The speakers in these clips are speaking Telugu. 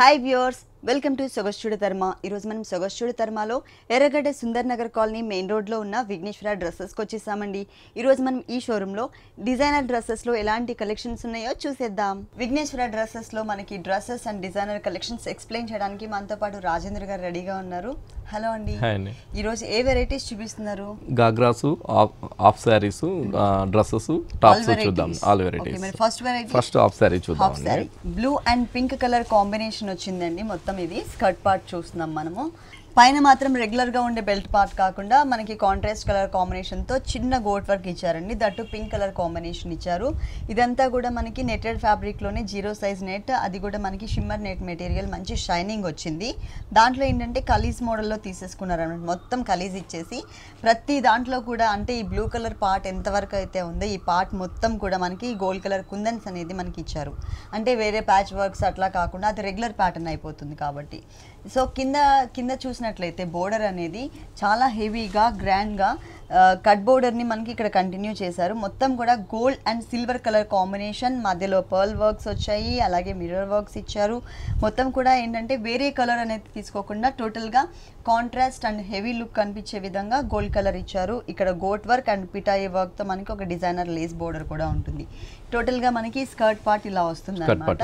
హాయ్ వ్యూవర్స్, వెల్కమ్ టు సొగస్టుడి తర్మ. ఈరోజు మనం సొగస్టుడి తర్మలో ఎర్రగడ్డ సుందర్ నగర్ కాలనీ మెయిన్ రోడ్లో ఉన్న విఘ్నేశ్వర డ్రెస్సెస్కి వచ్చేసామండి. ఈరోజు మనం ఈ షోరూంలో డిజైనర్ డ్రెస్సెస్లో ఎలాంటి కలెక్షన్స్ ఉన్నాయో చూసేద్దాం. విఘ్నేశ్వర డ్రెస్సెస్లో మనకి dresses and designer collections explain చేయడానికి మనతో పాటు రాజేంద్ర గారు రెడీగా ఉన్నారు. హలో అండి. ఈరోజు ఏ వెరైటీస్ చూపిస్తున్నారు? Ghagras, half saris, dresses, tops చూద్దాం. All varieties. First half sari చూద్దాం. Blue and pink colour combination వచ్చిందండి. మొత్తం ఇది స్కర్ట్ పార్ట్ చూస్తున్నాం మనము. పైన మాత్రం రెగ్యులర్గా ఉండే బెల్ట్ పార్ట్ కాకుండా మనకి కాంట్రాస్ట్ కలర్ కాంబినేషన్తో చిన్న గోట్ వర్క్ ఇచ్చారండి. దట్టు పింక్ కలర్ కాంబినేషన్ ఇచ్చారు. ఇదంతా కూడా మనకి నెటెడ్ ఫ్యాబ్రిక్లోనే 0 సైజ్ నెట్, అది కూడా మనకి షిమ్మర్ నెట్ మెటీరియల్, మంచి షైనింగ్ వచ్చింది. దాంట్లో ఏంటంటే కలీజ్ మోడల్లో తీసేసుకున్నారు అన్నమాట. మొత్తం కలీజ్ ఇచ్చేసి ప్రతి దాంట్లో కూడా అంటే ఈ బ్లూ కలర్ పార్ట్ ఎంతవరకు అయితే ఉందో ఈ పార్ట్ మొత్తం కూడా మనకి గోల్డ్ కలర్ కుందన్స్ అనేది మనకి ఇచ్చారు. అంటే వేరే ప్యాచ్ వర్క్స్ అట్లా కాకుండా అది రెగ్యులర్ ప్యాటర్న్ అయిపోతుంది కాబట్టి. సో కింద చూసినట్లయితే బోర్డర్ అనేది చాలా హెవీగా గ్రాండ్గా కట్ బోర్డర్ని మనకి ఇక్కడ కంటిన్యూ చేశారు. మొత్తం కూడా gold and silver colour combination, మధ్యలో పర్ల్ వర్క్స్ వచ్చాయి, అలాగే మిర్రర్ వర్క్స్ ఇచ్చారు. మొత్తం కూడా ఏంటంటే వేరే కలర్ అనేది తీసుకోకుండా టోటల్గా కాంట్రాస్ట్ అండ్ హెవీ లుక్ కనిపించే విధంగా గోల్డ్ కలర్ ఇచ్చారు. ఇక్కడ గోట్ వర్క్ అండ్ పిటాయి వర్క్తో మనకి ఒక డిజైనర్ లేస్ బోర్డర్ కూడా ఉంటుంది. టోటల్గా మనకి స్కర్ట్ పార్ట్ ఇలా వస్తుంది అన్నమాట.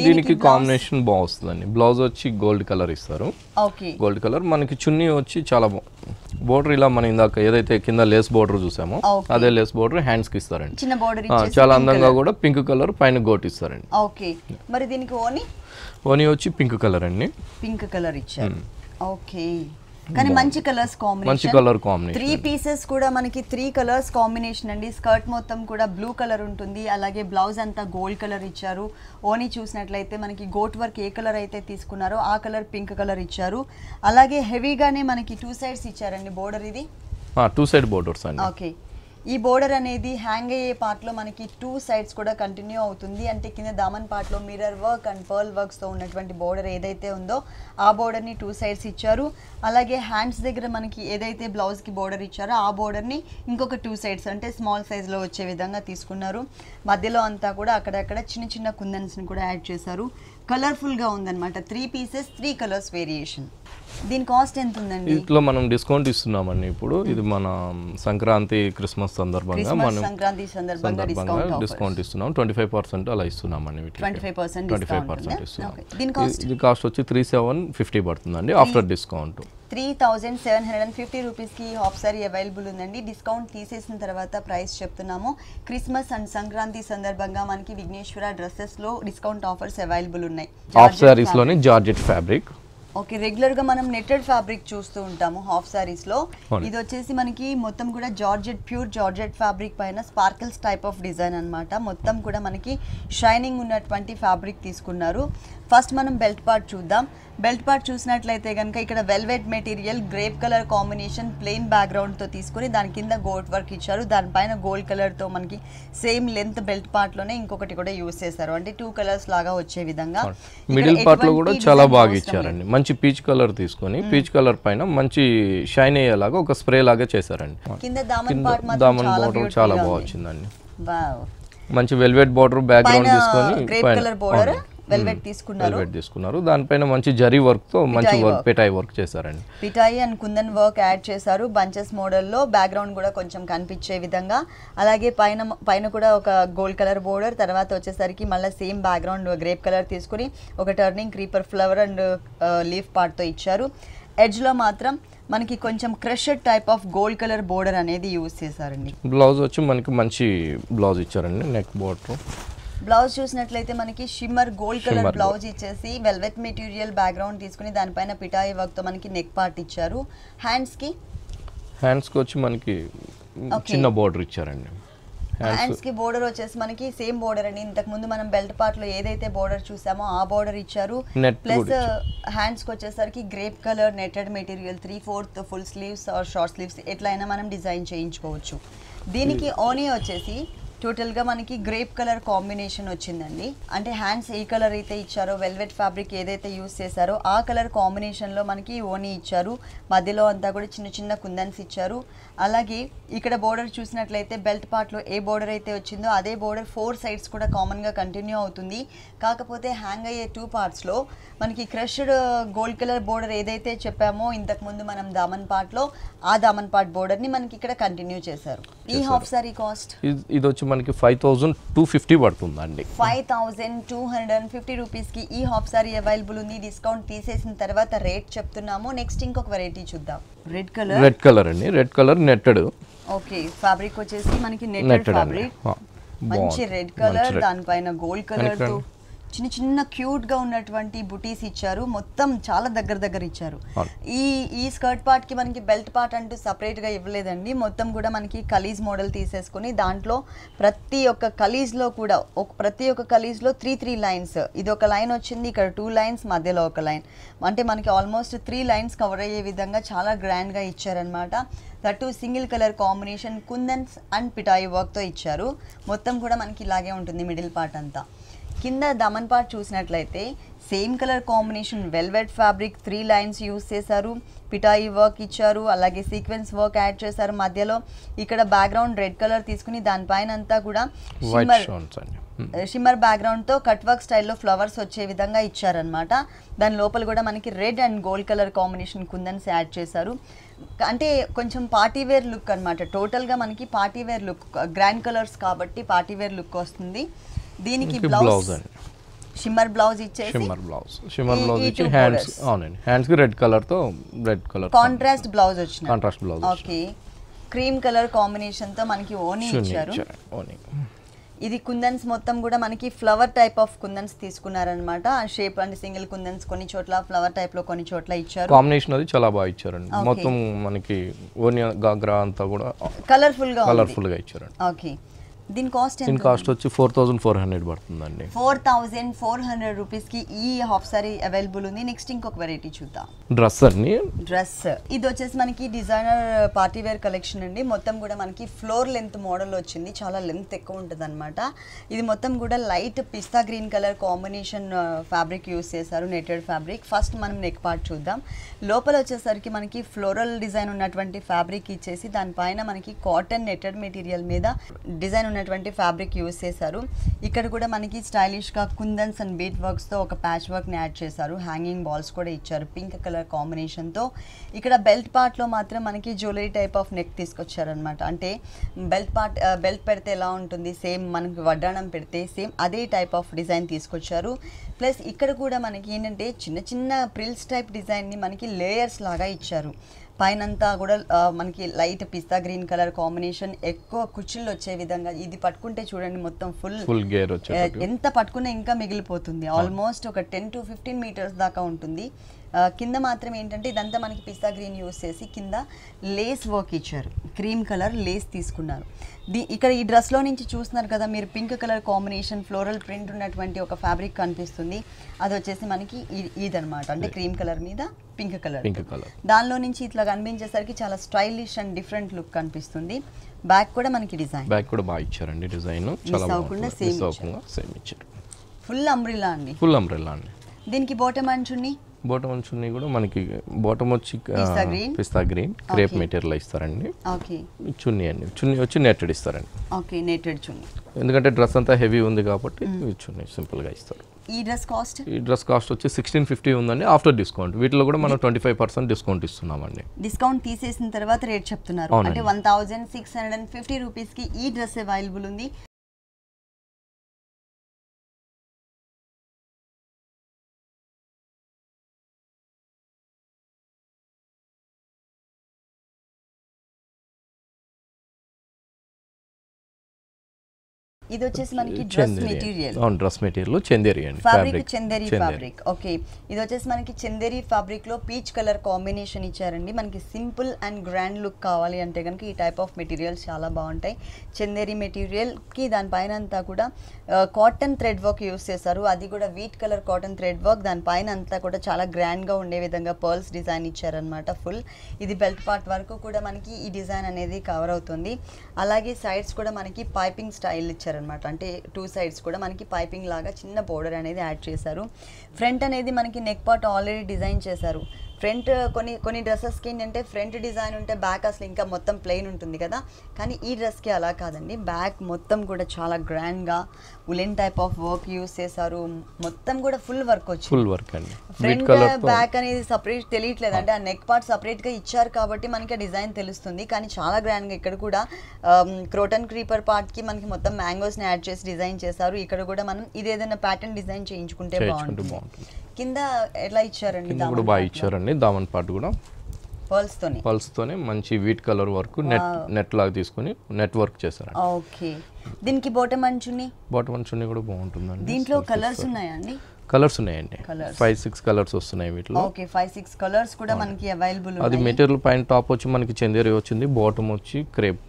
దీనికి కాంబినేషన్ బాగుంటుందండి. బ్లౌజ్ వచ్చి గోల్డ్ కలర్ ఇస్తారు. Okay, gold colour. మనకి చున్నీ వచ్చి చాలా బోర్డర్ ఇలా మనం ఇందాక ఏదైతే కింద లేస్ బోర్డర్ చూసామో అదే లేస్ బోర్డర్ హ్యాండ్స్ కి ఇస్తారండి. చిన్న బోర్డర్ చాలా అందంగా కూడా పింక్ కలర్ పైన గోట్ ఇస్తారండి. ఓకే, మరి దీనికి ఓని వచ్చి పింక్ కలర్ అండి. పింక్ కలర్ ఇచ్చారు. ఓకే, కానీ మంచి కలర్స్ కాంబినేషన్. మంచి కలర్ కాంబినేషన్. 3 పీసెస్ కూడా మనకి 3 కలర్స్ కాంబినేషన్ అండి. స్కర్ట్ మొత్తం కూడా బ్లూ కలర్ ఉంటుంది, అలాగే బ్లౌజ్ అంతా గోల్డ్ కలర్ ఇచ్చారు. ఓని చూసినట్లయితే మనకి గోట్ వర్క్ ఏ కలర్ అయితే తీసుకున్నారో ఆ కలర్ పింక్ కలర్ ఇచ్చారు. అలాగే హెవీగానే మనకి 2 సైడ్స్ ఇచ్చారండి బోర్డర్. ఇది 2 సైడ్ బోర్డర్స్ అండి. ఓకే, ఈ బోర్డర్ అనేది హ్యాంగ్ అయ్యే పార్ట్లో మనకి 2 సైడ్స్ కూడా కంటిన్యూ అవుతుంది. అంటే కింద దామన్ పార్ట్లో మిర్రర్ వర్క్ అండ్ పర్ల్ వర్క్స్తో ఉన్నటువంటి బోర్డర్ ఏదైతే ఉందో ఆ బోర్డర్ని 2 సైడ్స్ ఇచ్చారు. అలాగే హ్యాండ్స్ దగ్గర మనకి ఏదైతే బ్లౌజ్కి బోర్డర్ ఇచ్చారో ఆ బోర్డర్ని ఇంకొక 2 సైడ్స్ అంటే స్మాల్ సైజ్లో వచ్చే విధంగా తీసుకున్నారు. మధ్యలో అంతా కూడా అక్కడక్కడ చిన్న చిన్న కుందన్స్ని కూడా యాడ్ చేశారు. కలర్ఫుల్గా ఉందన్నమాట. 3 పీసెస్ 3 కలర్స్ వేరియేషన్. దీని కాస్ట్ ఎంత ఉందండి? ఇట్లా మనం డిస్కౌంట్ ఇస్తున్నామండి. ఇప్పుడు ఇది మన సంక్రాంతి క్రిస్మస్ సందర్భంగా మనం డిస్కౌంట్ ఇస్తున్నాం. 25% అలా ఇస్తున్నామండి. 25% ఇస్తున్నాం. ఇది కాస్ట్ వచ్చి 3750 పడుతుందండి ఆఫ్టర్ డిస్కౌంట్. 3750 రూపీస్కి హాఫ్ సారీ అవైలబుల్ ఉందండి. డిస్కౌంట్ తీసేసిన తర్వాత ప్రైస్ చెప్తున్నాము. క్రిస్మస్ అండ్ సంక్రాంతి సందర్భంగా మనకి విఘ్నేశ్వర డ్రెస్సెస్లో డిస్కౌంట్ ఆఫర్స్ అవైలబుల్ ఉన్నాయి. హాఫ్ సారీస్లోనే జార్జెట్ ఫ్యాబ్రిక్. ఓకే, రెగ్యులర్గా మనం నెట్టెడ్ ఫ్యాబ్రిక్ చూస్తూ ఉంటాము హాఫ్ సారీస్లో. ఇది వచ్చేసి మనకి మొత్తం కూడా జార్జెట్, ప్యూర్ జార్జెట్ ఫ్యాబ్రిక్ పైన స్పార్కిల్స్ టైప్ ఆఫ్ డిజైన్ అనమాట. మొత్తం కూడా మనకి షైనింగ్ ఉన్నటువంటి ఫ్యాబ్రిక్ తీసుకున్నారు. ఫస్ట్ మనం బెల్ట్ పార్ట్ చూద్దాం. బెల్ట్ పార్ట్ చూసినట్లయితే కనుక ఇక్కడ velvet material grape colour combination plain బ్యాక్గ్రౌండ్తో తీసుకుని దాని కింద గోట్ వర్క్ ఇచ్చారు. దానిపైన గోల్డ్ కలర్తో మనకి సేమ్ లెంత్ బెల్ట్ పార్ట్లోనే ఇంకొకటి కూడా యూస్ చేశారు. అంటే 2 కలర్స్ లాగా వచ్చే విధంగా. మిడిల్ పార్ట్లో కూడా చాలా బాగా ఇచ్చారండి. మంచి పీచ్ కలర్ తీసుకొని పీచ్ కలర్ పైన మంచి షైన్ అయ్యేలాగా ఒక స్ప్రే లాగా చేశారండి. కింద దామన్ బోర్డర్ చాలా బాగా వచ్చిందండి. మంచి వెల్వెట్ బోర్డర్ బ్యాక్గ్రౌండ్ తీసుకొని గ్రేప్ కలర్ బోర్డర్ వెల్వెట్ తీసుకున్నారు. దానిపైన మంచి జరీ వర్క్ తో మంచి వర్క్, పిటాయి వర్క్ చేశారండి. పిటాయి అండ్ కుందన్ వర్క్ యాడ్ చేశారు. బంచెస్ మోడల్లో బ్యాక్గ్రౌండ్ కూడా కొంచెం కనిపించే విధంగా. అలాగే పైన కూడా ఒక గోల్డ్ కలర్ బోర్డర్, తర్వాత వచ్చేసరికి మళ్ళీ సేమ్ బ్యాక్గ్రౌండ్ గ్రేప్ కలర్ తీసుకుని ఒక turning creeper flower and leaf పార్ట్తో ఇచ్చారు. ఎడ్జ్లో మాత్రం మనకి కొంచెం crusher type of gold colour border అనేది యూజ్ చేశారండి. బ్లౌజ్ వచ్చి మనకి మంచి బ్లౌజ్ ఇచ్చారండి. నెక్ బోర్డర్ బ్లౌజ్ చూసినట్లయితే మనకి షిమ్మర్ గోల్డ్ కలర్ బ్లౌజ్ ఇచ్చేసి వెల్వెట్ మెటీరియల్ బ్యాక్గ్రౌండ్ తీసుకుని దానిపైన పిటాయి వర్క్తో మనకి నెక్ పార్ట్ ఇచ్చారు. హ్యాండ్స్కి వచ్చి మనకి చిన్న బోర్డర్ ఇచ్చారండి. హ్యాండ్స్కి బోర్డర్ వచ్చేసి మనకి సేమ్ బోర్డర్ అండి. ఇంతకు ముందు మనం బెల్ట్ పార్ట్లో ఏదైతే బోర్డర్ చూసామో ఆ బోర్డర్ ఇచ్చారు. ప్లస్ హ్యాండ్స్కి వచ్చేసరికి grape colour netted material 3/4 full sleeves or short sleeves ఎట్లయినా మనం డిజైన్ చేయించుకోవచ్చు. దీనికి ఓనీ వచ్చేసి టోటల్ గా మనకి గ్రేప్ కలర్ కాంబినేషన్ వచ్చిందండి. అంటే హ్యాండ్స్ ఏ కలర్ అయితే ఇచ్చారో, వెల్వెట్ ఫ్యాబ్రిక్ ఏదైతే యూస్ చేశారో ఆ కలర్ కాంబినేషన్ లో మనకి ఓనీ ఇచ్చారు. మధ్యలో అంతా కూడా చిన్న చిన్న కుందన్స్ ఇచ్చారు. అలాగే ఇక్కడ బోర్డర్ చూసినట్లయితే బెల్ట్ పార్ట్ లో ఏ బోర్డర్ అయితే వచ్చిందో అదే బోర్డర్ 4 సైడ్స్ కూడా కామన్ గా కంటిన్యూ అవుతుంది. కాకపోతే హ్యాంగ్ అయ్యే 2 పార్ట్స్ లో మనకి క్రష్డ్ గోల్డ్ కలర్ బోర్డర్ ఏదైతే చెప్పామో ఇంతకు ముందు మనం దామన్ పార్ట్ లో, ఆ దామన్ పార్ట్ బోర్డర్ ని మనకి ఇక్కడ కంటిన్యూ చేశారు. ఈ హాఫ్ సారీ కాస్ట్ ఇది వచ్చి మనకి 5250 పడుతుందండి. 5250 రూపీస్ కి ఈ హాఫ్ సారీ అవైలబుల్ ఉంది. డిస్కౌంట్ తీసేసిన తర్వాత రేట్ చెప్తున్నాము. నెక్స్ట్ ఇంకొక వెరైటీ చూద్దాం. రెడ్ కలర్ అండి. Red colour netted. Okay, fabric వచ్చేసి మనకి నెట్టెడ్ ఫ్యాబ్రిక్. మంచి రెడ్ కలర్, దానిపైన గోల్డ్ కలర్ తో చిన్న చిన్న క్యూట్ గా ఉన్నటువంటి బుటీస్ ఇచ్చారు. మొత్తం చాలా దగ్గర ఇచ్చారు. ఈ స్కర్ట్ పార్ట్ కి మనకి బెల్ట్ పార్ట్ అంటూ సపరేట్ గా ఇవ్వలేదండి. మొత్తం కూడా మనకి కలీజ్ మోడల్ తీసేసుకుని దాంట్లో ప్రతి ఒక్క కలీజ్ లో కూడా ప్రతి ఒక్క కలీజ్ లో 3 లైన్స్, ఇది ఒక లైన్ వచ్చింది, ఇక్కడ 2 లైన్స్, మధ్యలో ఒక లైన్, అంటే మనకి ఆల్మోస్ట్ 3 లైన్స్ కవర్ అయ్యే విధంగా చాలా గ్రాండ్ గా ఇచ్చారనమాట. That single colour combination kundans and పిటాయి వర్క్ తో ఇచ్చారు. మొత్తం కూడా మనకి ఇలాగే ఉంటుంది మిడిల్ పార్ట్ అంతా. కింద దమన్ పార్ట్ చూసినట్లయితే same colour combination velvet fabric 3 lines use చేశారు. పిటాయి వర్క్ ఇచ్చారు, అలాగే సీక్వెన్స్ వర్క్ యాడ్ చేశారు మధ్యలో. ఇక్కడ బ్యాక్గ్రౌండ్ రెడ్ కలర్ తీసుకుని దానిపైన అంతా కూడా షిమ్మర్ బ్యాక్గ్రౌండ్ తో కట్ వర్క్ స్టైల్లో ఫ్లవర్స్ వచ్చే విధంగా ఇచ్చారనమాట. దాని లోపల కూడా మనకి red and gold colour combination kundans add చేశారు. అంటే కొంచెం పార్టీ వేర్ లుక్ అనమాట. టోటల్ గా మనకి party wear look, grand colours కాబట్టి పార్టీ వేర్ లుక్ వస్తుంది. దీనికి బ్లౌజ్ షిమ్మర్ బ్లౌజ్ ఇచ్చేసి ఇచ్చి హ్యాండ్స్ కి రెడ్ కలర్ కాంట్రాస్ట్ బ్లౌజ్ వచ్చింది. ఓకే, క్రీమ్ కలర్ కాంబినేషన్ తో మనకి ఓనీ ఇచ్చారు. ఇది కుందన్స్ మొత్తం కూడా మనకి ఫ్లవర్ టైప్ ఆఫ్ కుందన్స్ తీసుకున్నారనమాట. షేప్ అండ్ సింగిల్ కుందన్స్ కొన్ని చోట్ల, ఫ్లవర్ టైప్ లో కొన్ని చోట్ల ఇచ్చారు. కాంబినేషన్ అది చాలా బాగా ఇచ్చారండి. మొత్తం మనకి ఓనీ గాగ్రా అంతా కూడా కలర్ఫుల్ గా ఇచ్చారండి. ఓకే, దీని కాస్ట్ వచ్చి 4400 పడుతుందండి. 4400 రూపీస్ కి ఈ హాఫ్ సారీ అవైలబుల్ ఉంది. నెక్స్ట్ ఇంకొక వెరైటీ చూద్దాం. డ్రెస్ ఇది వచ్చేసి మనకి డిజైనర్ పార్టీ వేర్ కలెక్షన్ అండి. మొత్తం కూడా మనకి ఫ్లోర్ లెంత్ మోడల్ వచ్చింది. చాలా లెంత్ ఎక్కువ ఉంటుంది అనమాట. ఇది మొత్తం కూడా light pista green colour combination fabric use చేశారు, నెటెడ్ ఫ్యాబ్రిక్. ఫస్ట్ మనం నెక్ పార్ట్ చూద్దాం. లోపల వచ్చేసరికి మనకి ఫ్లోరల్ డిజైన్ ఉన్నటువంటి ఫ్యాబ్రిక్ ఇచ్చేసి దానిపైన మనకి కాటన్ నెటెడ్ మెటీరియల్ మీద డిజైన్ ఉన్నటువంటి ఫ్యాబ్రిక్ యూస్ చేశారు. ఇక్కడ కూడా మనకి స్టైలిష్ గా కుందన్స్ అండ్ బీట్ వర్క్స్ తో ఒక ప్యాచ్ వర్క్ ని యాడ్ చేశారు. హ్యాంగింగ్ బాల్స్ కూడా ఇచ్చారు పింక్ కలర్ కాంబినేషన్ తో. ఇక్కడ బెల్ట్ పార్ట్ లో మాత్రం మనకి జ్యువెలరీ టైప్ ఆఫ్ నెక్ తీసుకొచ్చారనమాట. అంటే బెల్ట్ పెడితే ఎలా ఉంటుంది, సేమ్ మనకి వడ్డాణం పెడితే సేమ్ అదే టైప్ ఆఫ్ డిజైన్ తీసుకొచ్చారు. ప్లస్ ఇక్కడ కూడా మనకి ఏంటంటే చిన్న చిన్న ప్రిల్స్ టైప్ డిజైన్ ని మనకి లేయర్స్ లాగా ఇచ్చారు. పైనంతా కూడా మనకి light pista green colour combination, ఎక్కువ కుచ్చిళ్ళు వచ్చే విధంగా. ఇది పట్టుకుంటే చూడండి మొత్తం ఫుల్ గేర్ ఎంత పట్టుకున్నా ఇంకా మిగిలిపోతుంది. ఆల్మోస్ట్ ఒక 10 to 15 మీటర్స్ దాకా ఉంటుంది. కింద మాత్రం ఏంటంటే ఇదంతా మనకి పిస్తా గ్రీన్ యూస్ చేసి కింద లేస్ వర్క్ ఇచ్చారు. క్రీమ్ కలర్ లేస్ తీసుకున్నారు. ఇక్కడ ఈ డ్రెస్లో నుంచి చూస్తున్నారు కదా మీరు, pink colour combination floral print ఉన్నటువంటి ఒక ఫ్యాబ్రిక్ కనిపిస్తుంది. అది వచ్చేసి మనకి ఇదనమాట. అంటే క్రీమ్ కలర్ మీద పింక్ కలర్. దానిలో నుంచి ఇట్లా కనిపించేసరికి చాలా స్టైలిష్ అండ్ డిఫరెంట్ లుక్ కనిపిస్తుంది. బ్యాక్ కూడా మనకి డిజైన్ బాగా ఇచ్చారండి. డిజైన్ సేమ్ ఇచ్చారు. ఫుల్ అంబ్రెల్లా అండి. దీనికి బాటమ్ అండ్ చున్నీ కూడా మనకి బాటమ్ వచ్చి పిస్తా గ్రీన్ క్రేప్ మెటీరియల్ ఇస్తారండి. చున్నీ వచ్చి నెట్టెడ్ ఇస్తారండి. నెట్టెడ్ చున్నీ, ఎందుకంటే డ్రెస్ అంతా హెవీ ఉంది కాబట్టి చున్నీ సింపుల్ గా ఇస్తారు. ఈ డ్రెస్ కాస్ట్ వచ్చి 1650 ఉందండి ఆఫ్టర్ డిస్కౌంట్. వీటిలో కూడా మనం 25% డిస్కౌంట్ ఇస్తున్నామండి. డిస్కౌంట్ తీసేసిన తర్వాత రేట్ చెప్తున్నారు. అంటే 1650 రూపీస్ కి ఈ డ్రెస్ అవైలబుల్ ఉంది. ఇది వచ్చేసి మనకి డ్రెస్ మెటీరియల్. అవును, డ్రెస్ మెటీరియల్ చందేరి అండి. Fabric Chanderi fabric. ఓకే, ఇది వచ్చేసి మనకి చందేరి ఫ్యాబ్రిక్ లో పీచ్ కలర్ కాంబినేషన్ ఇచ్చారండి. మనకి సింపుల్ అండ్ గ్రాండ్ లుక్ కావాలి అంటే కనుక ఈ టైప్ ఆఫ్ మెటీరియల్స్ చాలా బాగుంటాయి. చందేరి మెటీరియల్ కి దానిపైన అంతా కూడా కాటన్ థ్రెడ్ వర్క్ యూస్ చేశారు, అది కూడా wheat colour cotton thread work. దానిపైన అంతా కూడా చాలా గ్రాండ్ గా ఉండే విధంగా పర్ల్స్ డిజైన్ ఇచ్చారనమాట ఫుల్. ఇది బెల్ట్ పార్ట్ వరకు కూడా మనకి ఈ డిజైన్ అనేది కవర్ అవుతుంది. అలాగే సైడ్స్ కూడా మనకి పైపింగ్ స్టైల్ ఇచ్చారనమాట, అంటే 2 సైడ్స్ కూడా మనకి పైపింగ్ లాగా చిన్న బోర్డర్ అనేది యాడ్ చేశారు. ఫ్రంట్ అనేది మనకి నెక్ పార్ట్ ఆల్రెడీ డిజైన్ చేశారు. ఫ్రంట్ కొన్ని డ్రెస్సెస్కి ఏంటంటే ఫ్రంట్ డిజైన్ ఉంటే బ్యాక్ అసలు ఇంకా మొత్తం ప్లెయిన్ ఉంటుంది కదా, కానీ ఈ డ్రెస్కి అలా కాదండి. బ్యాక్ మొత్తం కూడా చాలా గ్రాండ్గా woollen type of work use చేశారు. మొత్తం కూడా ఫుల్ వర్క్ వచ్చింది. ఫుల్ వర్క్ అండి. ఫ్రంట్ బ్యాక్ అనేది సపరేట్ తెలియట్లేదు, అంటే ఆ నెక్ పార్ట్ సపరేట్గా ఇచ్చారు కాబట్టి మనకి ఆ డిజైన్ తెలుస్తుంది. కానీ చాలా గ్రాండ్గా ఇక్కడ కూడా క్రోటన్ క్రీపర్ పార్ట్కి మనకి మొత్తం మ్యాంగోస్ని యాడ్ చేసి డిజైన్ చేశారు. ఇక్కడ కూడా మనం ఇది ఏదైనా ప్యాటర్న్ డిజైన్ చేయించుకుంటే బాగుంటుంది. కింద ఎలా ఇచ్చారండి? కూడా బాగా ఇచ్చారండి. దామన్ పార్ట్ కూడా పర్ల్స్ తోనే మంచి వీట్ కలర్ వర్క్ నెట్ లాగా తీసుకొని నెట్ వర్క్ చేశారు. ఓకే, దీనికి బాటమ్ అండ్ చున్నీ కూడా బాగుంటుందండి. దీంట్లో కలర్స్ ఉన్నాయండి? కలర్స్ ఉన్నాయండి, 5-6 కలర్స్ వస్తున్నాయి వీటిలో. ఓకే, 5-6 కలర్స్ కూడా మనకి అవైలబుల్ ఉన్నాయి. అది మెటీరియల్ పైన టాప్ వచ్చి మనకి చందేరి వచ్చింది, బాటమ్ వచ్చి crepe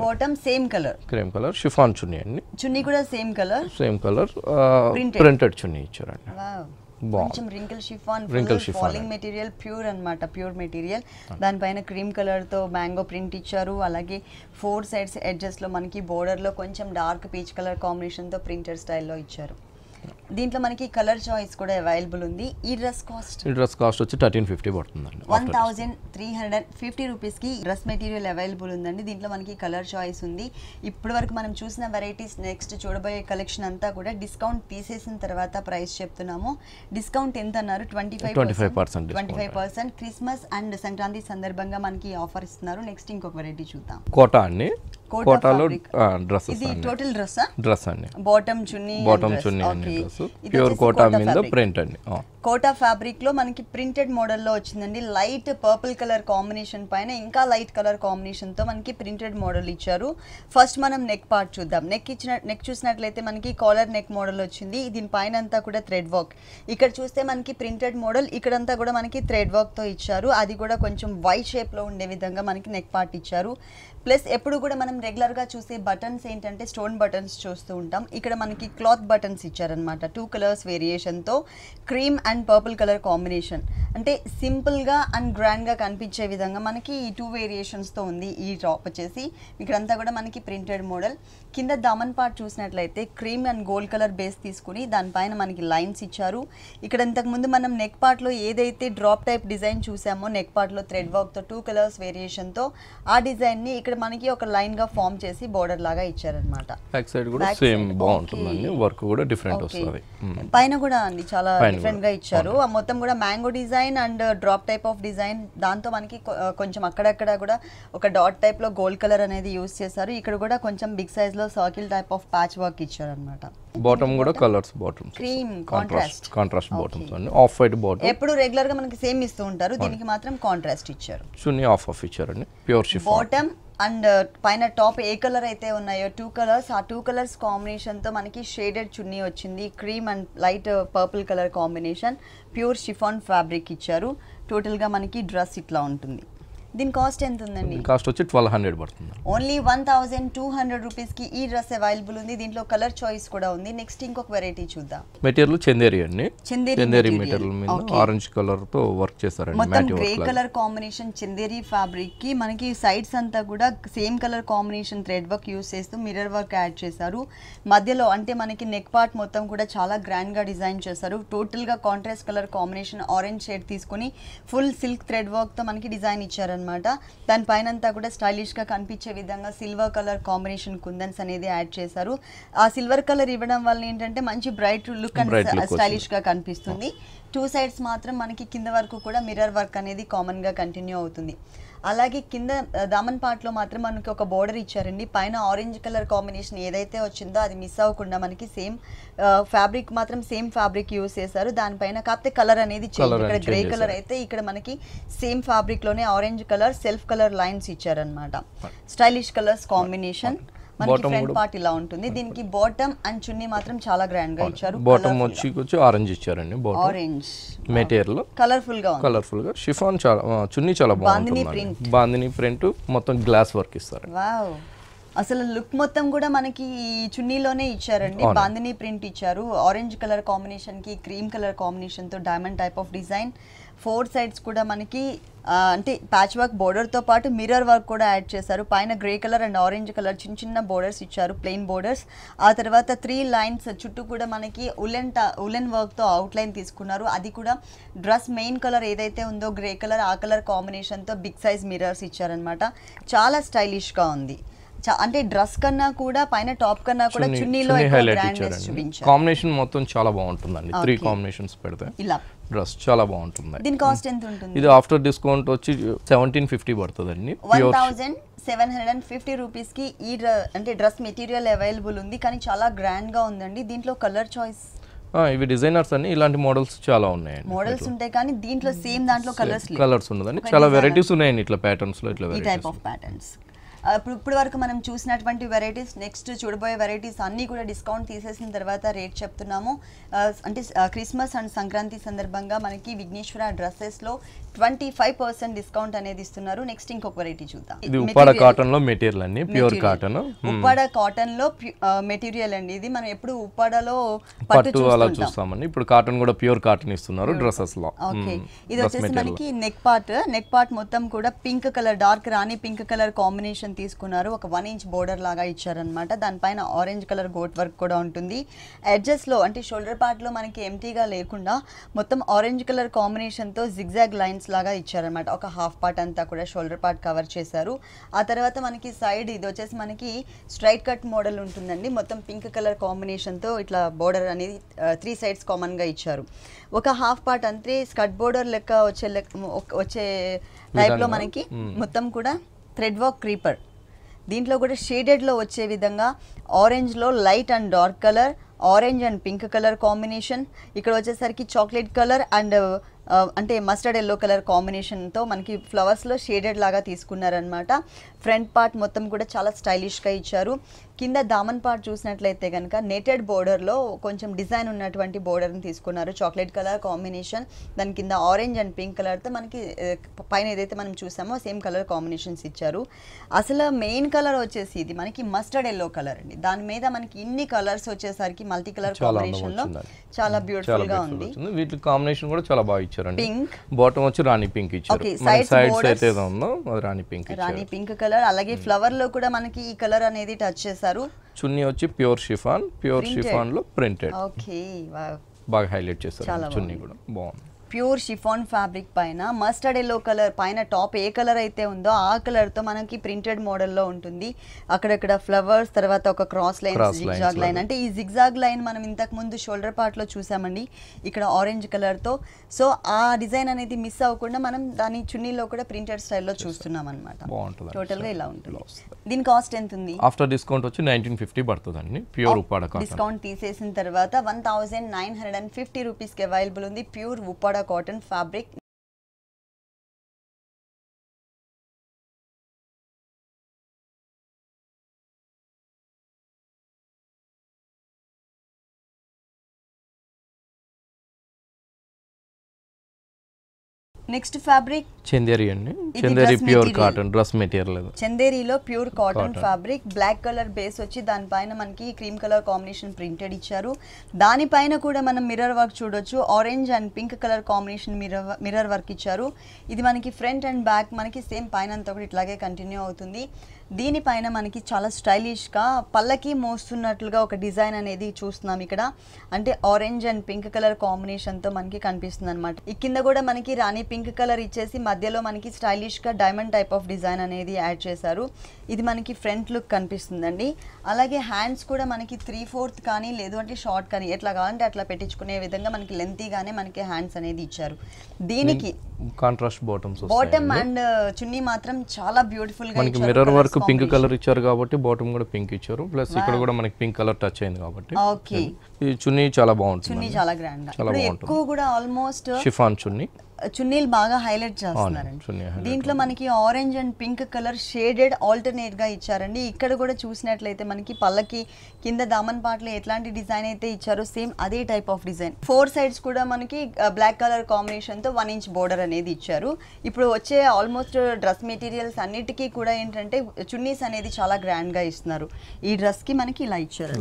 bottom same colour, cream colour chiffon chunni అండి. చున్నీ కూడా సేమ్ కలర్ ప్రింటెడ్ చున్నీ ఇచ్చారండి. కొంచెం wrinkle chiffon falling material, pure అన్నమాట, ప్యూర్ మెటీరియల్. దానిపైన క్రీమ్ కలర్ తో మ్యాంగో ప్రింట్ ఇచ్చారు. అలాగే 4 సైడ్స్ ఎడ్జెస్ లో మనకి బోర్డర్ లో కొంచెం డార్క్ పీచ్ కలర్ కాంబినేషన్ తో ప్రింటెడ్ స్టైల్లో ఇచ్చారు. దీంట్లో మనకి కలర్ చాయిస్ కూడా అవైలబుల్ ఉంది. ఈ డ్రెస్ కాస్ట్ వచ్చి 1350 పడుతుందండి. 1350 రూపీస్కి డ్రెస్ మెటీరియల్ అవైలబుల్ ఉందండి. దీంట్లో మనకి కలర్ చాయిస్ ఉంది. ఇప్పటి వరకు మనం చూసిన వెరైటీస్, నెక్స్ట్ చూడబోయే కలెక్షన్ అంతా కూడా డిస్కౌంట్ తీసేసిన తర్వాత ప్రైస్ చెప్తున్నాము. డిస్కౌంట్ ఎంత అన్నారు? 25%. క్రిస్మస్ అండ్ సంక్రాంతి సందర్భంగా మనకి ఆఫర్ ఇస్తున్నారు. నెక్స్ట్ ఇంకొక వెరైటీ చూద్దాం. కోటా అండి. కోటాలో డ్రెస్ ఇది టోటల్ డ్రెస్ అండి. బాటమ్ చున్నీ ప్యూర్ కోటా మీద ప్రింట్ అండి. కోటా ఫ్యాబ్రిక్ లో మనకి ప్రింటెడ్ మోడల్ లో వచ్చిందండి. లైట్ పర్పుల్ కలర్ కాంబినేషన్ పైన ఇంకా లైట్ కలర్ కాంబినేషన్ తో మనకి ప్రింటెడ్ మోడల్ ఇచ్చారు. ఫస్ట్ మనం నెక్ పార్ట్ చూద్దాం. నెక్ చూసినట్లయితే మనకి కాలర్ నెక్ మోడల్ వచ్చింది. దీని పైన అంతా కూడా థ్రెడ్ వర్క్. ఇక్కడ చూస్తే మనకి ప్రింటెడ్ మోడల్, ఇక్కడంతా కూడా మనకి థ్రెడ్ వర్క్ తో ఇచ్చారు. అది కూడా కొంచెం వై షేప్ లో ఉండే విధంగా మనకి నెక్ పార్ట్ ఇచ్చారు. ప్లస్ ఎప్పుడు కూడా మనం రెగ్యులర్గా చూసే బటన్స్ ఏంటంటే స్టోన్ బటన్స్ చూస్తూ ఉంటాం. ఇక్కడ మనకి క్లాత్ బటన్స్ ఇచ్చారనమాట, 2 కలర్స్ వేరియేషన్తో. Cream and purple colour combination, అంటే సింపుల్గా అండ్ గ్రాండ్గా కనిపించే విధంగా మనకి ఈ 2 వేరియేషన్స్తో ఉంది ఈ టాప్ వచ్చేసి. ఇక్కడంతా కూడా మనకి ప్రింటెడ్ మోడల్. కింద దామన్ పార్ట్ చూసినట్లయితే cream and gold colour base తీసుకుని దానిపైన మనకి లైన్స్ ఇచ్చారు. ఇక్కడ ఇంతకుముందు మనం నెక్ పార్ట్లో ఏదైతే డ్రాప్ టైప్ డిజైన్ చూసామో నెక్ పార్ట్లో థ్రెడ్ వర్క్తో 2 కలర్స్ వేరియేషన్తో ఆ డిజైన్ని ఇక్కడ మనకి ఒక లైన్ గా ఫామ్ చేసి బోర్డర్ లాగా ఇచ్చారన్నమాట. బ్యాక్ సైడ్ కూడా సేమ్ బాగుంటుందండి, వర్క్ కూడా డిఫరెంట్ వస్తుంది. పైన కూడా అండి చాలా డిఫరెంట్ గా ఇచ్చారు. మొత్తం కూడా mango design and drop type of design, దాంతో మనకి కొంచెం అక్కడక్కడ కూడా ఒక డాట్ టైప్ లో గోల్డ్ కలర్ అనేది యూస్ చేశారు. ఇక్కడ కూడా కొంచెం బిగ్ సైజ్ లో circle type of patch work ఇచ్చారన్నమాట. బాటమ్ కూడా colours, bottom cream contrast bottoms అండి. ఆఫ్ వైట్ బాటమ్ ఎప్పుడు రెగ్యులర్ గా మనకి సేమ్ ఇస్తూ ఉంటారు, దీనికి మాత్రం కాంట్రాస్ట్ ఇచ్చారు. చున్నీ ఆఫ్ ఇచ్చారండి, ప్యూర్ షిఫాన్. బాటమ్ అండ్ పైన టాప్ ఏ కలర్ అయితే ఉన్నాయో 2 కలర్స్, ఆ 2 కలర్స్ కాంబినేషన్తో మనకి షేడెడ్ చున్నీ వచ్చింది. Cream and light purple colour combination, pure chiffon fabric ఇచ్చారు. టోటల్గా మనకి డ్రెస్ ఇట్లా ఉంటుంది. దీని కాస్ట్ ఎంత ఉందండి? కాస్ట్ వచ్చి 1200 పడుతుంది. ఓన్లీ 1200 రూపీస్కి ఈ డ్రెస్ అవైలబుల్ ఉంది. దీంట్లో కలర్ చాయిస్ కూడా ఉంది. నెక్స్ట్ ఇంకొక వెరైటీ చూద్దాం. మెటీరియల్ చందేరి అండి. చందేరి మెటీరియల్ మీద ఆరెంజ్ కలర్ తో వర్క్ చేశారండి. మొత్తం grey colour combination Chanderi fabric కి మనకి సైడ్స్ అంతా కూడా same colour combination thread work use చేస్తూ మిర్రర్ వర్క్ యాడ్ చేశారు. మధ్యలో అంటే మనకి నెక్ పార్ట్ మొత్తం కూడా చాలా గ్రాండ్ గా డిజైన్ చేశారు. టోటల్ గా contrast colour combination orange shade తీసుకుని ఫుల్ సిల్క్ థ్రెడ్ వర్క్ తో మనకి డిజైన్ ఇచ్చారు. దానిపైన అంతా కూడా స్టైలిష్ గా కనిపించే విధంగా సిల్వర్ కలర్ కాంబినేషన్ కుందన్స్ అనేది యాడ్ చేశారు. ఆ సిల్వర్ కలర్ ఇవ్వడం వల్ల ఏంటంటే మంచి బ్రైట్ లుక్ అండ్ స్టైలిష్ గా కనిపిస్తుంది. 2 సైడ్స్ మాత్రం మనకి కింద వరకు కూడా మిర్రర్ వర్క్ అనేది కామన్ గా కంటిన్యూ అవుతుంది. అలాగే కింద దామన్ పార్ట్లో మాత్రం మనకి ఒక బోర్డర్ ఇచ్చారండి. పైన ఆరెంజ్ కలర్ కాంబినేషన్ ఏదైతే వచ్చిందో అది మిస్ అవ్వకుండా మనకి సేమ్ ఫ్యాబ్రిక్ మాత్రం సేమ్ ఫ్యాబ్రిక్ యూస్ చేశారు. దానిపైన కాకపోతే కలర్ అనేది చేంజ్. ఇక్కడ గ్రే కలర్ అయితే ఇక్కడ మనకి సేమ్ ఫ్యాబ్రిక్ లోనే orange colour self colour lines ఇచ్చారనమాట. Stylish colours combination. మనకి ఫ్రంట్ పార్ట్ ఇలా ఉంటుంది. దీనికి బాటమ్ అండ్ చున్నీ మాత్రం చాలా గ్రాండ్ గా ఇచ్చారు. బాటమ్ వచ్చి ఆరెంజ్ ఇచ్చారండి. బాటమ్ ఆరెంజ్ మెటీరియల్ కలర్ఫుల్ గా షిఫాన్ చాలా చున్నీ చాలా బాగుంటుంది. బాందిని ప్రింట్ మొత్తం గ్లాస్ వర్క్ ఇస్తారు. వావ్, అసలు లుక్ మొత్తం కూడా మనకి ఈ చున్నీలోనే ఇచ్చారండి. బాందిని ప్రింట్ ఇచ్చారు. ఆరెంజ్ కలర్ కాంబినేషన్ కి క్రీమ్ కలర్ కాంబినేషన్ తో diamond type of design. 4 sides కూడా మనకి అంటే ప్యాచ్ వర్క్ బోర్డర్ తో పాటు మిర్రర్ వర్క్ కూడా యాడ్ చేశారు. పైన grey colour and orange colour చిన్న చిన్న బోర్డర్స్ ఇచ్చారు, ప్లెయిన్ బోర్డర్స్. ఆ తర్వాత 3 లైన్స్ చుట్టూ కూడా మనకి ఉలెన్ వర్క్ తో అవుట్ లైన్ తీసుకున్నారు. అది కూడా డ్రెస్ మెయిన్ కలర్ ఏదైతే ఉందో గ్రే కలర్, ఆ కలర్ కాంబినేషన్ తో బిగ్ సైజ్ మిర్రర్స్ ఇచ్చారనమాట. చాలా స్టైలిష్ గా ఉంది. అంటే డ్రెస్ కన్నా కూడా పైన టాప్ కన్నా కూడా చున్నీలో కాంబినేషన్ మొత్తం చాలా బాగుంటుందండి. 3 కాంబినేషన్స్ పెడితే ఇలా డ్రెస్ చాలా బాగుంటుంది. దీని కాస్ట్ ఎంత ఉంటుంది? ఇది ఆఫ్టర్ డిస్కౌంట్ వచ్చి 1750 పడుతుందండి. 1750 రూపీస్ కి ఈ అంటే డ్రెస్ మెటీరియల్ అవైలబుల్ ఉంది. కానీ చాలా గ్రాండ్ గా ఉందండి. దీంట్లో కలర్ చాయిస్ ఇవి డిజైనర్స్ అన్ని ఇలాంటి మోడల్స్ చాలా ఉన్నాయండి. మోడల్స్ ఉంటాయి కానీ దీంట్లో సేమ్ దాంట్లో కలర్స్ ఉండదండి. చాలా వెరైటీస్ ఉన్నాయండి ఇట్లా ప్యాటర్న్స్ లో. ఇట్లా టైప్ ఆఫ్ ప్యాటర్న్స్ ఇప్పుడు వరకు మనం చూసినటువంటి వెరైటీస్, నెక్స్ట్ చూడబోయే వెరైటీస్ అన్నీ కూడా డిస్కౌంట్ తీసేసిన తర్వాత రేట్ చెప్తున్నాము. అంటే క్రిస్మస్ అండ్ సంక్రాంతి సందర్భంగా మనకి విఘ్నేశ్వర డ్రెస్సెస్లో 25% డిస్కౌంట్ అనేది ఇస్తున్నారు. నెక్స్ట్ ఇంకొక వెరైటీ చూద్దాం. ఇది ఉప్పాడ కాటన్ లో మెటీరియల్ అండి, ప్యూర్ కాటన్. ఉప్పాడ కాటన్ లో మెటీరియల్ అండి. ఇది మనం ఎప్పుడు ఉప్పాడలో పట్టు అలా చూస్తామండి. ఇప్పుడు కాటన్ కూడా ప్యూర్ కాటన్ ఇస్తున్నారు డ్రెస్సెస్ లో. ఓకే, ఇది వచ్చేసి మనకి నెక్ పార్ట్ మొత్తం కూడా పింక్ కలర్, డార్క్ రాణి పింక్ కలర్ కాంబినేషన్ తీసుకున్నారు. ఒక 1 ఇంచ్ బోర్డర్ లాగా ఇచ్చారనమాట. దానిపైన ఆరెంజ్ కలర్ గోట్ వర్క్ కూడా ఉంటుంది. ఎడ్జెస్ లో అంటే షోల్డర్ పార్ట్ లో మనకి ఎంటీగా లేకుండా మొత్తం ఆరెంజ్ కలర్ కాంబినేషన్ తో జిగ్జాగ్ లైన్స్ లాగా ఇచ్చారనమాట. ఒక హాఫ్ పార్ట్ అంతా కూడా షోల్డర్ పార్ట్ కవర్ చేశారు. ఆ తర్వాత మనకి సైడ్ ఇది వచ్చేసి మనకి స్ట్రైట్ కట్ మోడల్ ఉంటుందండి. మొత్తం పింక్ కలర్ కాంబినేషన్ తో ఇట్లా బోర్డర్ అనేది 3 సైడ్స్ కామన్ గా ఇచ్చారు. ఒక హాఫ్ పార్ట్ అంతే స్కర్ట్ బోర్డర్ లెక్క వచ్చే టైప్ లో మనకి మొత్తం కూడా థ్రెడ్ వర్క్ క్రీపర్. దీంట్లో కూడా షేడెడ్లో వచ్చే విధంగా ఆరెంజ్లో light and dark colour, orange and pink colour combination. ఇక్కడ వచ్చేసరికి చాక్లెట్ కలర్ అండ్ అంటే మస్టర్డ్ ఎల్లో కలర్ కాంబినేషన్తో మనకి ఫ్లవర్స్లో షేడెడ్ లాగా తీసుకున్నారనమాట. ఫ్రంట్ పార్ట్ మొత్తం కూడా చాలా స్టైలిష్గా ఇచ్చారు. కింద దామన్ పార్ట్ చూసినట్లయితే కనుక నెటెడ్ బోర్డర్లో కొంచెం డిజైన్ ఉన్నటువంటి బోర్డర్ని తీసుకున్నారు. చాక్లెట్ కలర్ కాంబినేషన్, దాని కింద ఆరెంజ్ అండ్ పింక్ కలర్తో మనకి పైన ఏదైతే మనం చూసామో సేమ్ కలర్ కాంబినేషన్స్ ఇచ్చారు. అసలు మెయిన్ కలర్ వచ్చేసి ఇది మనకి మస్టర్డ్ ఎల్లో కలర్ అండి. దాని మీద మనకి ఇన్ని కలర్స్ వచ్చేసరికి మల్టీ కలర్ కాంబినేషన్లో చాలా బ్యూటిఫుల్గా ఉంది. వీటి కాంబినేషన్ కూడా చాలా బాగా ఇచ్చారండి. పింక్ బాటమ్ వచ్చి రాణి పింక్ ఇచ్చారు. సైడ్స్ అయితే ఉందో రాణి పింక్ కలర్. అలాగే ఫ్లవర్ లో కూడా మనకి ఈ కలర్ అనేది టచ్ చేశారు. చున్నీ వచ్చి ప్యూర్ షిఫాన్ లో ప్రింటెడ్. ఓకే, బాగా హైలైట్ చేశారు. చున్నీ కూడా బాగుంది. ప్యూర్ షిఫాన్ ఫ్యాబ్రిక్ పైన మస్టర్డ్ ఎల్లో కలర్, పైన టాప్ ఏ కలర్ అయితే ఉందో ఆ కలర్తో మనకి ప్రింటెడ్ మోడల్లో ఉంటుంది. అక్కడక్కడ ఫ్లవర్స్, తర్వాత ఒక క్రాస్ లైన్, జిగ్జాగ్ లైన్. అంటే ఈ జిగ్జాగ్ లైన్ మనం ఇంతకు ముందు షోల్డర్ పార్ట్లో చూసామండి, ఇక్కడ ఆరెంజ్ కలర్తో. సో ఆ డిజైన్ అనేది మిస్ అవ్వకుండా మనం దాని చున్నీలో కూడా ప్రింటెడ్ స్టైల్లో చూస్తున్నాం అనమాట. టోటల్గా ఇలా ఉంటుంది. దీని కాస్ట్ ఎంత ఉంది? ఆఫ్టర్ డిస్కౌంట్ వచ్చి 1950 పడుతుందండి. Pure Uppada cotton. డిస్కౌంట్ తీసేసిన తర్వాత 1950 రూపీస్కి అవైలబుల్ ఉంది pure Uppada cotton fabric. Next fabric Chanderi అండి. Chanderi pure cotton dress material. చందేరిలో pure cotton fabric, black colour base వచ్చి దానిపైన మనకి క్రీమ్ కలర్ కాంబినేషన్ ప్రింటెడ్ ఇచ్చారు. దానిపైన కూడా మనం మిర్రర్ వర్క్ చూడొచ్చు. Orange and pink colour combination mirror work ఇచ్చారు. ఇది మనకి ఫ్రంట్ అండ్ బ్యాక్ మనకి సేమ్ పైన అంతా కూడా ఇట్లాగే కంటిన్యూ అవుతుంది. దీనిపైన మనకి చాలా స్టైలిష్గా పల్లకి మోస్తున్నట్లుగా ఒక డిజైన్ అనేది చూస్తున్నాం ఇక్కడ. అంటే ఆరెంజ్ అండ్ పింక్ కలర్ కాంబినేషన్తో మనకి కనిపిస్తుంది అనమాట. ఈ కింద కూడా మనకి రాణి పింక్ కలర్ ఇచ్చేసి మధ్యలో మనకి స్టైలిష్గా డైమండ్ టైప్ ఆఫ్ డిజైన్ అనేది యాడ్ చేశారు. ఇది మనకి ఫ్రంట్ లుక్ కనిపిస్తుందండి. అలాగే హ్యాండ్స్ కూడా మనకి 3/4 కానీ లేదు అంటే షార్ట్ కానీ ఎట్లా కావాలంటే అట్లా పెట్టించుకునే విధంగా మనకి లెంతీగానే మనకి హ్యాండ్స్ అనేది ఇచ్చారు. దీనికి కాంట్రాస్ట్ బాటమ్ అండ్ చున్నీ మాత్రం చాలా బ్యూటిఫుల్ గా మనకి మిర్రర్ వర్క్ పింక్ కలర్ ఇచ్చారు కాబట్టి బాటమ్ కూడా పింక్ ఇచ్చారు. ప్లస్ ఇక్కడ కూడా మనకి పింక్ కలర్ టచ్ అయింది కాబట్టి ఓకే ఈ చున్నీ చాలా బాగుంటుంది. చున్నీ చాలా గ్రాండ్ గా. ఇప్పుడు ఎక్కువ కూడా ఆల్మోస్ట్ షిఫాన్ చున్నీ చున్నీలు బాగా హైలైట్ చేస్తున్నారండి. దీంట్లో మనకి orange and pink colour shaded alternate గా ఇచ్చారండి. ఇక్కడ కూడా చూసినట్లయితే మనకి పళ్ళకి కింద దామన్ పాటలో ఎట్లాంటి డిజైన్ అయితే ఇచ్చారో సేమ్ అదే టైప్ ఆఫ్ డిజైన్. 4 సైడ్స్ కూడా మనకి బ్లాక్ కలర్ కాంబినేషన్ తో 1 ఇంచ్ బోర్డర్ అనేది ఇచ్చారు. ఇప్పుడు వచ్చే ఆల్మోస్ట్ డ్రెస్ మెటీరియల్స్ అన్నిటికీ కూడా ఏంటంటే చున్నీస్ అనేది చాలా గ్రాండ్ గా ఇస్తున్నారు. ఈ డ్రెస్ కి మనకి ఇలా ఇచ్చారు.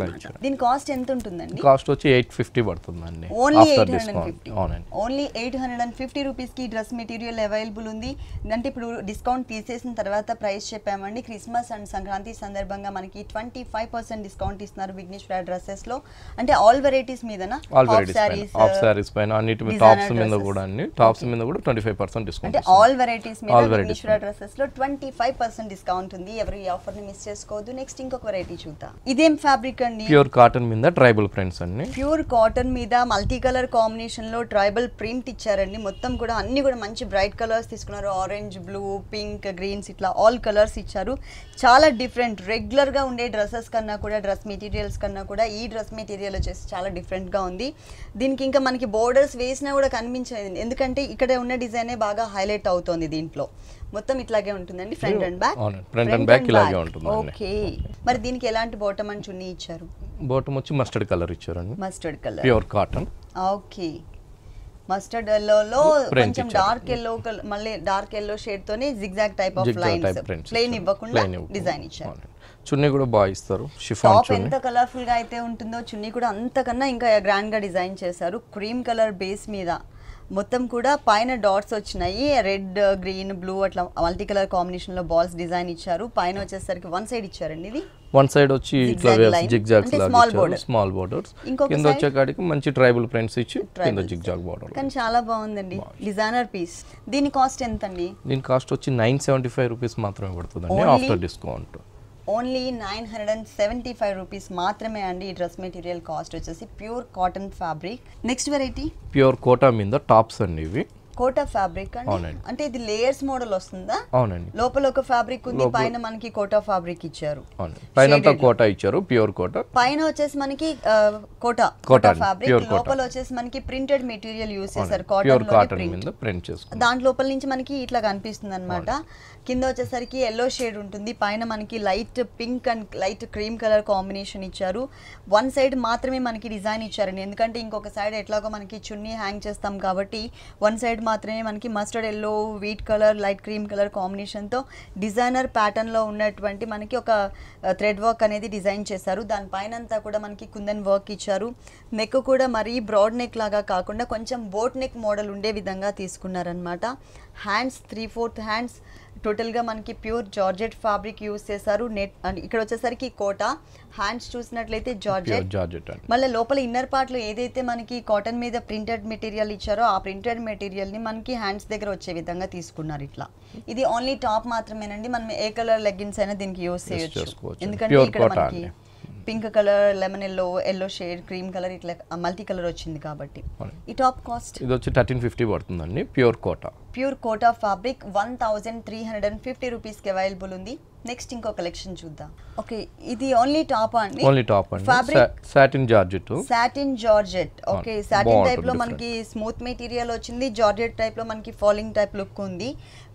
దీని కాస్ట్ ఎంత ఉంటుందండి? కాస్ట్ వచ్చి 850 పడుతుందండి. ఓన్లీ 850 రూపీస్ కి డ్రెస్ మెటీరియల్ అవైలబుల్ ఉంది. అంటే ఇప్పుడు డిస్కౌంట్ తీసేసిన తర్వాత ప్రైస్ చెప్పామండి. క్రిస్మస్ అండ్ సంక్రాంతి సందర్భంగా మనకి 25% డిస్కౌంట్ ఇస్తున్నారు విఘ్నేశ్వర డ్రెస్సెస్ లో. అంటే ఆల్ వెరైటీస్ మీదనా? ఆఫ్ సారీస్ పైన అన్నిటి మీద, టాప్స్ మీద కూడా అన్ని టాప్స్ మీద కూడా 25% డిస్కౌంట్. అంటే ఆల్ వెరైటీస్ మీద విఘ్నేశ్వర డ్రెస్సెస్ లో 25% డిస్కౌంట్ ఉంది. ఎవరు ఈ ఆఫర్ ని మిస్ చేసుకోవద్దు. నెక్స్ట్ ఇంకొక వెరైటీ చూద్దాం. ఇదేం ఫ్యాబ్రిక్ అండి? ప్యూర్ కాటన్ మీద ట్రైబల్ ప్రింట్స్ అండి. ప్యూర్ కాటన్ మీద మల్టీ కలర్ కాంబినేషన్ లో ట్రైబల్ ప్రింట్ ఇచ్చారండి. మొత్తం కూడా అన్ని కూడా మంచి బ్రైట్ కలర్స్ తీసుకున్నారు. ఆరెంజ్, బ్లూ, పింక్, గ్రీన్స్ ఇట్లా ఆల్ కలర్స్ ఇచ్చారు. చాలా డిఫరెంట్. రెగ్యులర్ గా ఉండే డ్రెస్సెస్ కన్నా కూడా, డ్రెస్ మెటీరియల్స్ కన్నా కూడా ఈ డ్రెస్ మెటీరియల్ వచ్చేసి చాలా డిఫరెంట్ గా ఉంది. దీనికి ఇంకా మనకి బోర్డర్స్ వేసినా కూడా కనిపించలేదు, ఎందుకంటే ఇక్కడ ఉన్న డిజైనే బాగా హైలైట్ అవుతోంది. దీంట్లో మొత్తం ఇట్లాగే ఉంటుందండి, front and back. Front and back ఇలాగే ఉంటుంది. ఓకే, మరి దీనికి ఎలాంటి బాటమ్ అండ్ చున్నీ ఇచ్చారు? బాటమ్ వచ్చి మస్టర్డ్ కలర్ ఇచ్చారండి. Mustard colour, pure cotton. Okay, mustard ఎల్లోలో కొంచెం డార్క్ ఎల్లో, మళ్ళీ డార్క్ ఎల్లో షేడ్ తోనే zigzag type of lines, plain ఇవ్వకుండా డిజైన్ ఇచ్చారు. చున్నీ కూడా బాగా ఇస్తారు. షిఫాన్ టాప్ ఎంత కలర్ఫుల్ గా అయితే ఉంటుందో చున్నీ కూడా అంతకన్నా ఇంకా గ్రాండ్ గా డిజైన్ చేశారు. క్రీమ్ కలర్ బేస్ మీద మొత్తం కూడా పైన డాట్స్ వచ్చినాయి. రెడ్, గ్రీన్, బ్లూ అట్లా మల్టీ కలర్ కాంబినేషన్ లో బాల్స్ డిజైన్ ఇచ్చారు. పైన వచ్చేసరికి 1 సైడ్ ఇచ్చారండి. ఇది 1 సైడ్ వచ్చి ఇట్లా జిగ్జాగ్స్ లాగా ఇచ్చారు, స్మాల్ బోర్డర్స్. కింద వచ్చే కాడికి మంచి ట్రైబల్ ప్రింట్స్ ఇచ్చి కింద జిగ్జాగ్ బోర్డర్. కానీ చాలా బాగుందండి, డిజైనర్ పీస్. దీని కాస్ట్ ఎంత అండి? దీని కాస్ట్ వచ్చి 975 రూపీస్ మాత్రమే పడుతుందండి ఆఫ్టర్ డిస్కౌంట్. ఓన్లీ 975 రూపీస్ మాత్రమే అండి ఈ డ్రెస్ మెటీరియల్ కాస్ట్ వచ్చేసి. Pure cotton fabric. Next variety pure Kota మీద టాప్స్ అండి. ఇవి కోటా ఫ్యాబ్రిక్ అండి. అంటే ఇది లేయర్స్ మోడల్ వస్తుందా? అవునండి. లోపల ఒక ఫ్యాబ్రిక్ ఉంది, పైన మనకి కోటా ఫ్యాబ్రిక్ ఇచ్చారు. పైన కోటా ఇచ్చారు, ప్యూర్ కోటా. పైన వచ్చేసి మనకి కోటా ఫ్యాబ్రిక్, లోపల వచ్చేసి మనకి ప్రింటెడ్ మెటీరియల్ యూస్ చేశారు. కాటన్ మీద ప్రింట్ చేసుకున్నారు. దాంట్ లోపల నుంచి మనకి ఇట్లా కనిపిస్తుంది అన్నమాట. కింద వచ్చేసరికి ఎల్లో షేడ్ ఉంటుంది, పైన మనకి light pink and light cream colour combination ఇచ్చారు. 1 సైడ్ మాత్రమే మనకి డిజైన్ ఇచ్చారండి, ఎందుకంటే ఇంకొక సైడ్ ఎట్లాగో మనకి చున్నీ హ్యాంగ్ చేస్తాం కాబట్టి 1 సైడ్ మాత్రమే మనకి mustard yellow, wheat colour, light cream colour కాంబినేషన్తో డిజైనర్ ప్యాటర్న్లో ఉన్నటువంటి మనకి ఒక థ్రెడ్ వర్క్ అనేది డిజైన్ చేశారు. దానిపైన అంతా కూడా మనకి కుందన్ వర్క్ ఇచ్చారు. నెక్ కూడా మరీ బ్రాడ్ నెక్ లాగా కాకుండా కొంచెం బోట్ నెక్ మోడల్ ఉండే విధంగా తీసుకున్నారనమాట. Hands 3/4 hands. టోటల్గా మనకి ప్యూర్ జార్జెట్ ఫ్యాబ్రిక్ యూస్ చేశారు. నెట్ ఇక్కడ వచ్చేసరికి కోటా. హ్యాండ్స్ చూసినట్లయితే జార్జెట్. మళ్ళీ లోపల ఇన్నర్ పార్ట్లో ఏదైతే మనకి కాటన్ మీద ప్రింటెడ్ మెటీరియల్ ఇచ్చారో ఆ ప్రింటెడ్ మెటీరియల్ని మనకి హ్యాండ్స్ దగ్గర వచ్చే విధంగా తీసుకున్నారు ఇట్లా. ఇది ఓన్లీ టాప్ మాత్రమేనండి. మనం ఏ కలర్ లెగ్గిన్స్ అయినా దీనికి యూస్ చేయొచ్చు, ఎందుకంటే ఇక్కడ మనకి pink colour, lemon yellow, yellow shade, cream colour ఇట్లా మల్టీ కలర్ వచ్చింది కాబట్టి. ఈ టాప్ కాస్ట్ ఇది వచ్చి 1350 పడుతుందండి. ప్యూర్ కోటా ఫ్యాబ్రిక్ 1350 రూపీస్కి అవైలబుల్ ఉంది. నెక్స్ట్ ఇంకో కలెక్షన్ చూద్దాం. ఓకే, ఇది ఓన్లీ టాప్ అండి. Fabric satin georgette. Okay, satin type లో మనకి స్మూత్ మెటీరియల్ వచ్చింది. జార్జెట్ టైప్ లో మనకి ఫాలింగ్ టైప్ లుక్ ఉంది.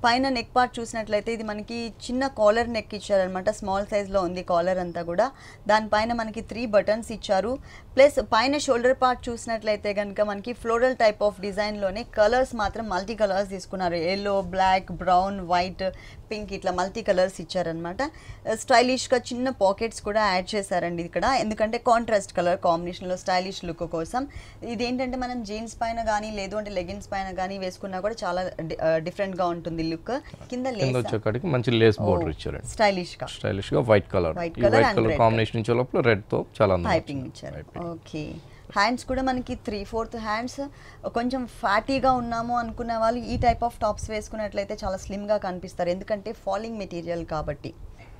పైన నెక్ పార్ట్ చూసినట్లయితే ఇది మనకి చిన్న కాలర్ నెక్ ఇచ్చారనమాట. స్మాల్ సైజ్ లో ఉంది కాలర్ అంతా కూడా. దానిపైన మనకి 3 బటన్స్ ఇచ్చారు. ప్లస్ పైన షోల్డర్ పార్ట్ చూసినట్లయితే కనుక మనకి ఫ్లోరల్ టైప్ ఆఫ్ డిజైన్ లోనే కలర్స్ మాత్రం మల్టీ కలర్స్ తీసుకున్నారు. Yellow, black, brown, white, pink ఇట్లా మల్టీ కలర్స్ ఇచ్చారనమాట. స్టైలిష్ గా చిన్న పాకెట్స్ కూడా యాడ్ చేశారండి ఇక్కడ, ఎందుకంటే కాంట్రాస్ట్ కలర్ కాంబినేషన్ లో స్టైలిష్ లుక్ కోసం. ఇదేంటంటే మనం జీన్స్ పైన కానీ లేదు అంటే లెగిన్స్ పైన కానీ వేసుకున్నా కూడా చాలా డిఫరెంట్ గా ఉంటుంది లుక్. కింద మంచి లేస్ బోర్డర్ ఇచ్చారు, స్టైలిష్ గా వైట్ కలర్ కాంబినేషన్ ఇచ్చే లోపల రెడ్ తో చాలా పైపింగ్ ఇచ్చారు. ఓకే, హ్యాండ్స్ కూడా మనకి 3/4 హ్యాండ్స్. కొంచెం ఫ్యాటీగా ఉన్నాము అనుకునే వాళ్ళు ఈ టైప్ ఆఫ్ టాప్స్ వేసుకున్నట్లయితే చాలా స్లిమ్గా కనిపిస్తారు, ఎందుకంటే ఫాలింగ్ మెటీరియల్ కాబట్టి.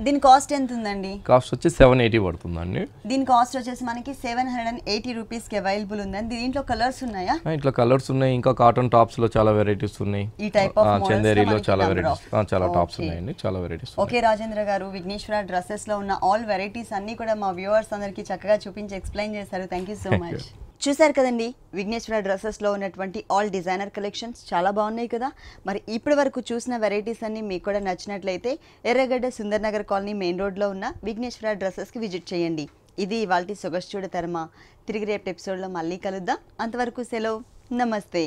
దీని కాస్ట్ ఎంత ఉందండి? కాస్ట్ వచ్చి 780 పడుతుందండి. దీని కాస్ట్ వచ్చేసి మనకి 780 రూపీస్కి అవైలబుల్ ఉందండి. దీంట్లో కలర్స్ ఉన్నాయా? ఇట్లా కలర్స్ ఉన్నాయి. ఇంకా కాటన్ టాప్స్ లో చాలా వెరైటీస్ ఉన్నాయి. ఈ టైప్ ఆఫ్ చందేరిలో చాలా వెరైటీస్, చాలా టాప్స్ ఉన్నాయండి, చాలా వెరైటీస్. ఓకే రాజేంద్ర గారు, విఘ్నేశ్వర డ్రెస్సెస్ లో ఉన్న ఆల్ వెరైటీస్ అన్ని కూడా మా వ్యూవర్స్ అందరికి చక్కగా చూపించి ఎక్స్ప్లెయిన్ చేశారు. Thank you so much. చూసారు కదండి విఘ్నేశ్వర డ్రెస్సెస్లో ఉన్నటువంటి ఆల్ డిజైనర్ కలెక్షన్స్ చాలా బాగున్నాయి కదా. మరి ఇప్పటి వరకు చూసిన వెరైటీస్ అన్ని మీకు కూడా నచ్చినట్లయితే ఎర్రగడ్డ సుందర్ నగర్ కాలనీ మెయిన్ రోడ్లో ఉన్న విఘ్నేశ్వర డ్రెస్సెస్కి విజిట్ చేయండి. ఇది ఇవాల్టి సొగసు చూడతరమా. తిరిగి రేపు ఎపిసోడ్లో మళ్ళీ కలుద్దాం. అంతవరకు సెలవు, నమస్తే.